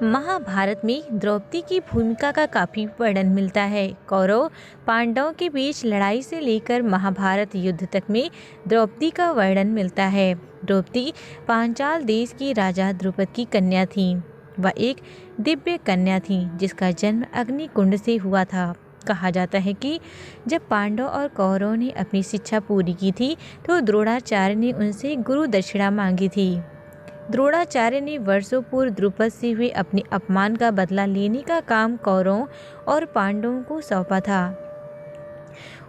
महाभारत में द्रौपदी की भूमिका का काफी वर्णन मिलता है। कौरव पांडवों के बीच लड़ाई से लेकर महाभारत युद्ध तक में द्रौपदी का वर्णन मिलता है। द्रौपदी पांचाल देश की राजा द्रुपद की कन्या थी। वह एक दिव्य कन्या थी जिसका जन्म अग्निकुंड से हुआ था। कहा जाता है कि जब पांडव और कौरवों ने अपनी शिक्षा पूरी की थी तो द्रोणाचार्य ने उनसे गुरु दक्षिणा मांगी थी। द्रोणाचार्य ने वर्षों पूर्व द्रुपद से हुए अपने अपमान का बदला लेने का काम कौरवों और पांडवों को सौंपा था।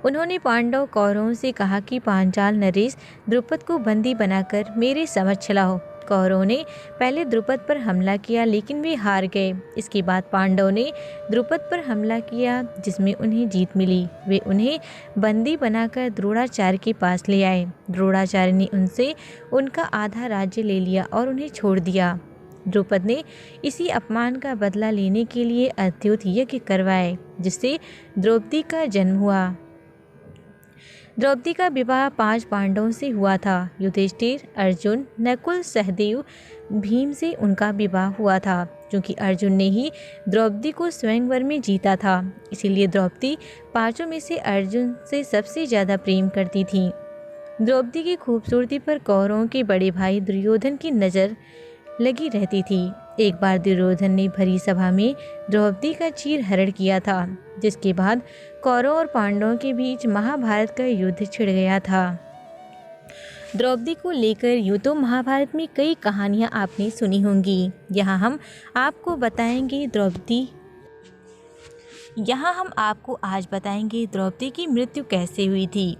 उन्होंने पांडव कौरवों से कहा कि पांचाल नरेश द्रुपद को बंदी बनाकर मेरे समक्ष लाओ। कौरवों ने पहले द्रुपद पर हमला किया लेकिन वे हार गए। इसके बाद पांडवों ने द्रुपद पर हमला किया जिसमें उन्हें जीत मिली। वे उन्हें बंदी बनाकर द्रोणाचार्य के पास ले आए। द्रोणाचार्य ने उनसे उनका आधा राज्य ले लिया और उन्हें छोड़ दिया। द्रुपद ने इसी अपमान का बदला लेने के लिए अद्युत यज्ञ करवाए जिससे द्रौपदी का जन्म हुआ। द्रौपदी का विवाह 5 पांडवों से हुआ था। युधिष्ठिर, अर्जुन, नकुल, सहदेव, भीम से उनका विवाह हुआ था। क्योंकि अर्जुन ने ही द्रौपदी को स्वयंवर में जीता था, इसीलिए द्रौपदी पांचों में से अर्जुन से सबसे ज़्यादा प्रेम करती थी। द्रौपदी की खूबसूरती पर कौरवों के बड़े भाई दुर्योधन की नज़र लगी रहती थी। एक बार दुर्योधन ने भरी सभा में द्रौपदी का चीरहरण किया था, जिसके बाद कौरवों और पांडवों के बीच महाभारत का युद्ध छिड़ गया था। द्रौपदी को लेकर यूँ तो महाभारत में कई कहानियाँ आपने सुनी होंगी। यहाँ हम आपको आज बताएंगे द्रौपदी की मृत्यु कैसे हुई थी।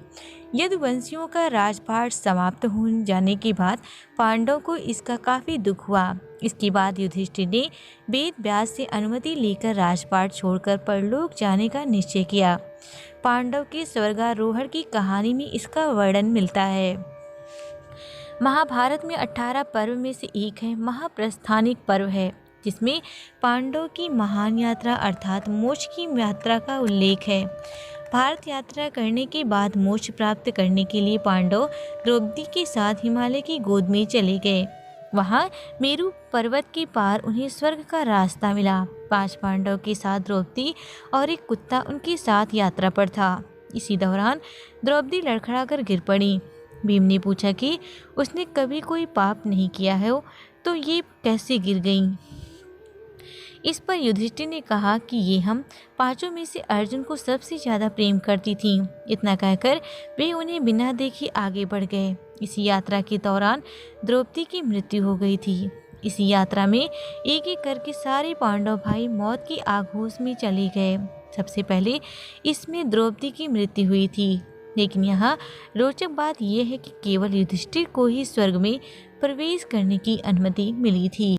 यदुवंशियों का राजपाट समाप्त हो जाने के बाद पांडवों को इसका काफ़ी दुख हुआ। इसके बाद युधिष्ठिर ने वेद व्यास से अनुमति लेकर राजपाट छोड़कर परलोक जाने का निश्चय किया। पांडव के स्वर्गारोहण की कहानी में इसका वर्णन मिलता है। महाभारत में 18 पर्व में से एक है महाप्रस्थानिक पर्व है, जिसमें पांडवों की महान यात्रा अर्थात मोक्ष की यात्रा का उल्लेख है। भारत यात्रा करने के बाद मोक्ष प्राप्त करने के लिए पांडव द्रौपदी के साथ हिमालय की गोद में चले गए। वहाँ मेरु पर्वत के पार उन्हें स्वर्ग का रास्ता मिला। 5 पांडव के साथ द्रौपदी और एक कुत्ता उनके साथ यात्रा पर था। इसी दौरान द्रौपदी लड़खड़ाकर गिर पड़ी। भीम ने पूछा कि उसने कभी कोई पाप नहीं किया है तो ये कैसे गिर गई। इस पर युधिष्ठिर ने कहा कि ये हम पांचों में से अर्जुन को सबसे ज़्यादा प्रेम करती थीं। इतना कहकर वे उन्हें बिना देखे आगे बढ़ गए। इसी यात्रा के दौरान द्रौपदी की मृत्यु हो गई थी। इसी यात्रा में एक एक करके सारे पांडव भाई मौत की आगोश में चले गए। सबसे पहले इसमें द्रौपदी की मृत्यु हुई थी, लेकिन यहाँ रोचक बात यह है कि केवल युधिष्ठिर को ही स्वर्ग में प्रवेश करने की अनुमति मिली थी।